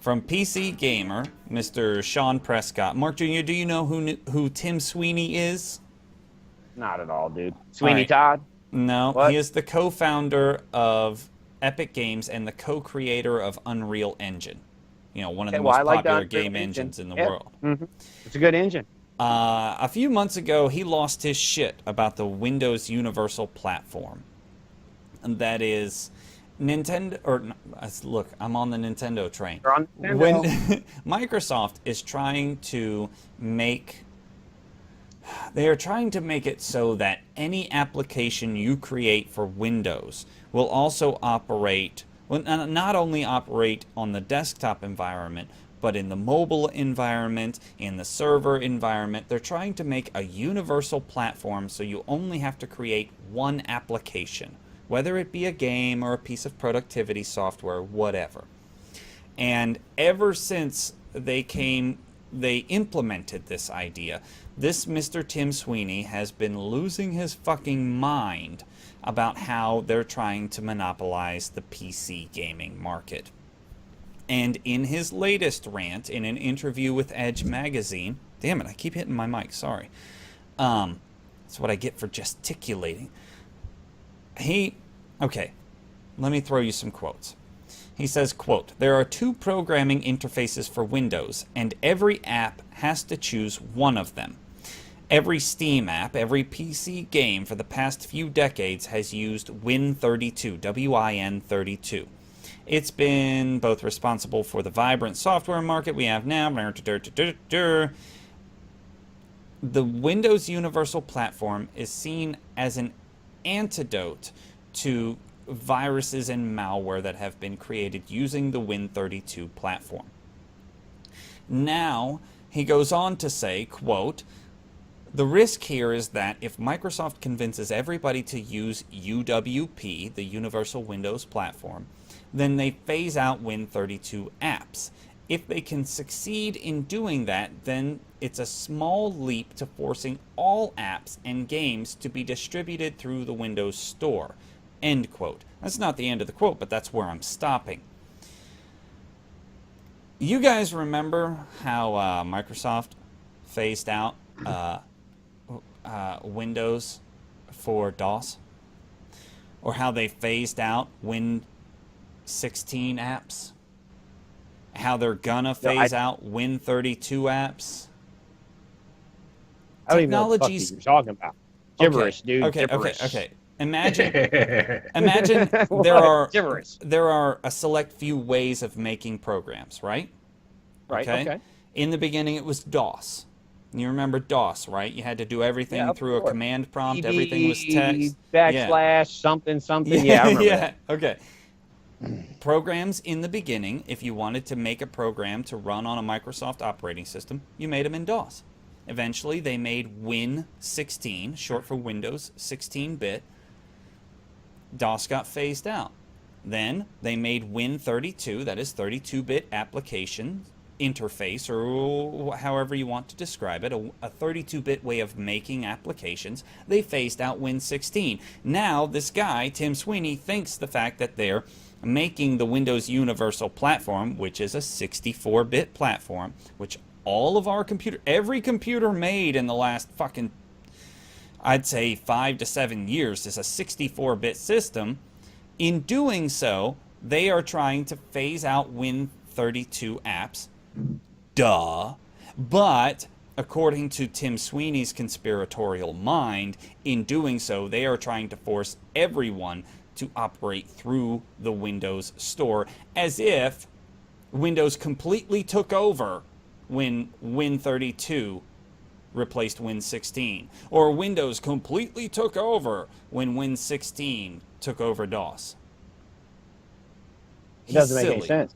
From PC Gamer, Mr. Sean Prescott. Mark Jr., do you know who Tim Sweeney is? Not at all, dude. All Sweeney right. Todd? No, he What? is the co-founder of Epic Games and the co-creator of Unreal Engine. You know, one of Okay, the well, most I like the popular Unreal game Engine. engines in the Yeah. world. It's a good engine. A few months ago, he lost his shit about the Windows Universal Platform. And that is Nintendo, or look, I'm on the Nintendo train. You're on Nintendo. When Microsoft is trying to make, they are trying to make it so that any application you create for Windows will also operate, well, not only operate on the desktop environment, but in the mobile environment, in the server environment. They're trying to make a universal platform so you only have to create one application, whether it be a game or a piece of productivity software, whatever. And ever since they implemented this idea, this Mr. Tim Sweeney has been losing his fucking mind about how they're trying to monopolize the PC gaming market. And in his latest rant, in an interview with Edge magazine, damn it, I keep hitting my mic, sorry. That's what I get for gesticulating. Okay, let me throw you some quotes. He says, quote, "There are two programming interfaces for Windows, and every app has to choose one of them. Every Steam app, every PC game for the past few decades has used Win32, WIN32. It's been both responsible for the vibrant software market we have now. The Windows Universal Platform is seen as an antidote to viruses and malware that have been created using the Win32 platform." Now, he goes on to say, quote, "The risk here is that if Microsoft convinces everybody to use UWP, the Universal Windows Platform, then they phase out Win32 apps. If they can succeed in doing that, then it's a small leap to forcing all apps and games to be distributed through the Windows Store." End quote. That's not the end of the quote, but that's where I'm stopping. You guys remember how Microsoft phased out Windows for DOS? Or how they phased out Win16 apps? How they're gonna phase out Win32 apps? I don't even know what the fuck you're talking about. Gibberish, dude. Okay, Gibberish. okay. Imagine Gibberish. there are a select few ways of making programs, right? Right, okay. In the beginning, it was DOS. You remember DOS, right? You had to do everything through a command prompt. Everything was text. Backslash something. Yeah, I remember that. Okay. Programs in the beginning, if you wanted to make a program to run on a Microsoft operating system, you made them in DOS. Eventually, they made Win16, short for Windows 16-bit. DOS got phased out. Then they made Win32, that is 32-bit application interface, or however you want to describe it, a 32-bit way of making applications. They phased out Win16. Now, this guy, Tim Sweeney, thinks the fact that they're making the Windows Universal Platform, which is a 64-bit platform, which all of our every computer made in the last fucking, I'd say 5 to 7 years is a 64-bit system. In doing so, they are trying to phase out Win32 apps. Duh. But according to Tim Sweeney's conspiratorial mind, in doing so, they are trying to force everyone to operate through the Windows Store, as if Windows completely took over when Win32 replaced Win16, or Windows completely took over when Win16 took over DOS. It doesn't make any sense.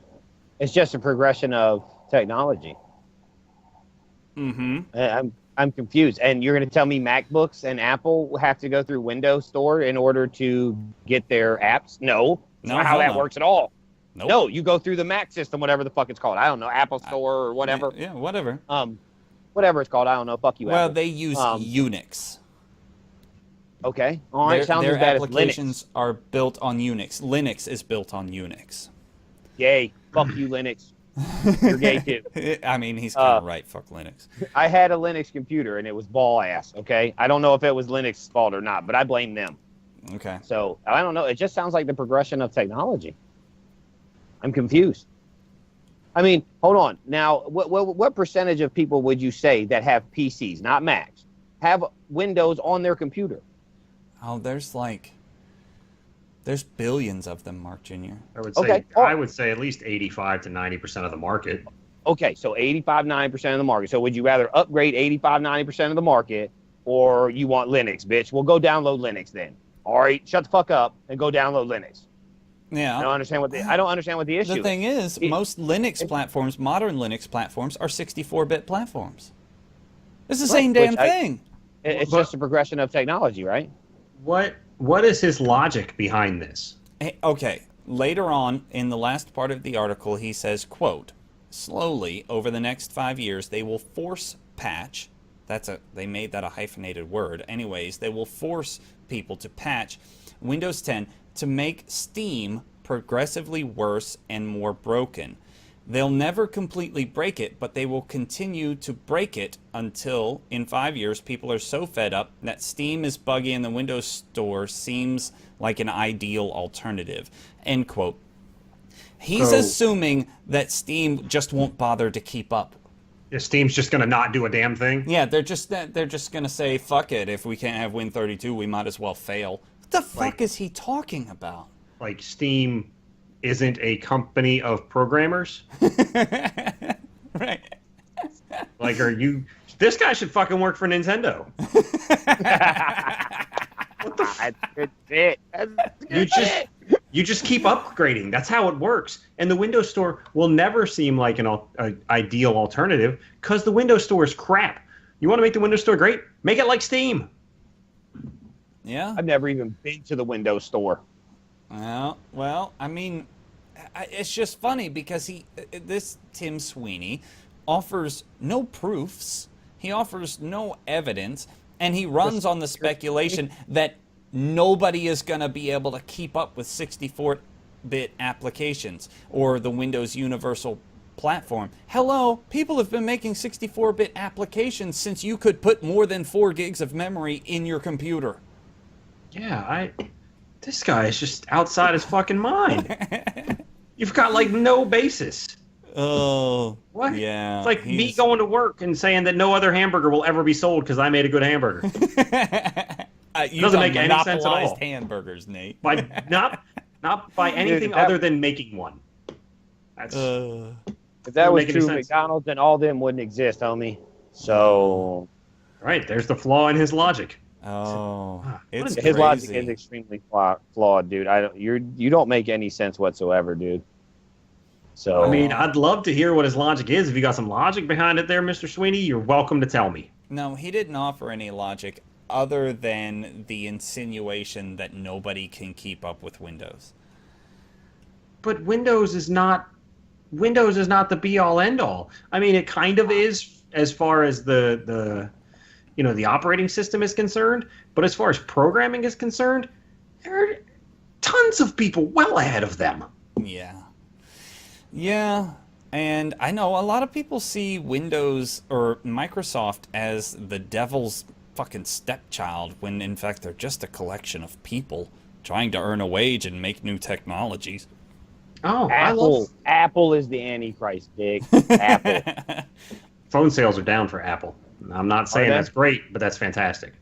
It's just a progression of technology. I'm confused. And you're going to tell me MacBooks and Apple have to go through Windows Store in order to get their apps? No. That's not how that works at all. Nope. No, you go through the Mac system, whatever the fuck it's called. I don't know, Apple Store or whatever. Yeah, whatever. Whatever it's called, I don't know. Fuck you, Well, Apple. they use Unix. Okay. All right. Sounds Their as bad as applications Linux. are built on Unix. Linux is built on Unix. Yay. Fuck you, Linux. You're gay too. I mean, he's kind Uh, of right. Fuck Linux. I had a Linux computer and it was ball ass. Okay. I don't know if it was Linux's fault or not, but I blame them. Okay. So I don't know. It just sounds like the progression of technology. I'm confused. I mean, hold on. Now, what percentage of people would you say that have PCs, not Macs, have Windows on their computer? Oh, there's billions of them, Mark Jr. I would say at least 85 to 90% of the market. Okay, so 85, 90% of the market. So would you rather upgrade 85, 90% of the market, or you want Linux, bitch? Well, go download Linux then. All right, shut the fuck up and go download Linux. Yeah. I don't understand what the issue is. The thing is, most Linux platforms, modern Linux platforms, are 64-bit platforms. It's the same damn thing. It's just a progression of technology, right? What is his logic behind this? Okay, later on in the last part of the article, he says, quote, slowly, over the next 5 years, they will force patch. They made that a hyphenated word. Anyways, they will force people to patch Windows 10 to make Steam progressively worse and more broken. They'll never completely break it, but they will continue to break it until, in 5 years, people are so fed up that Steam is buggy and the Windows Store seems like an ideal alternative. End quote. He's assuming that Steam just won't bother to keep up. Steam's just going to not do a damn thing? Yeah, they're just going to say, fuck it, if we can't have Win32, we might as well fail. What the fuck is he talking about? Like Steam isn't a company of programmers? Right. Like, this guy should fucking work for Nintendo. What the That's a good fit. You just keep upgrading. That's how it works. And the Windows Store will never seem like an ideal alternative because the Windows Store is crap. You want to make the Windows Store great? Make it like Steam. Yeah. I've never even been to the Windows Store. Well, I mean, it's just funny because this Tim Sweeney offers no proofs. He offers no evidence, and he runs on the speculation that nobody is going to be able to keep up with 64-bit applications or the Windows Universal Platform. Hello, people have been making 64-bit applications since you could put more than 4 gigs of memory in your computer. Yeah, this guy is just outside his fucking mind. You've got like no basis. Oh, what? Yeah. It's like me going to work and saying that no other hamburger will ever be sold because I made a good hamburger. It doesn't make any sense at all. Hamburgers, Nate. Not by anything other than making one. That's if that was true, McDonald's and all them wouldn't exist, homie. So, right, there's the flaw in his logic. Oh, it's his logic is extremely flawed, dude. You don't make any sense whatsoever, dude. So I mean, I'd love to hear what his logic is. If you got some logic behind it there, Mr. Sweeney, you're welcome to tell me. No, he didn't offer any logic other than the insinuation that nobody can keep up with Windows. But Windows is not the be all end all. I mean, it kind of is as far as the operating system is concerned, but as far as programming is concerned, there are tons of people well ahead of them. Yeah, and I know a lot of people see Windows or Microsoft as the devil's fucking stepchild when in fact they're just a collection of people trying to earn a wage and make new technologies. Oh, Apple is the Antichrist, Dick. Apple. Phone sales are down for Apple. I'm not saying that's great, but that's fantastic.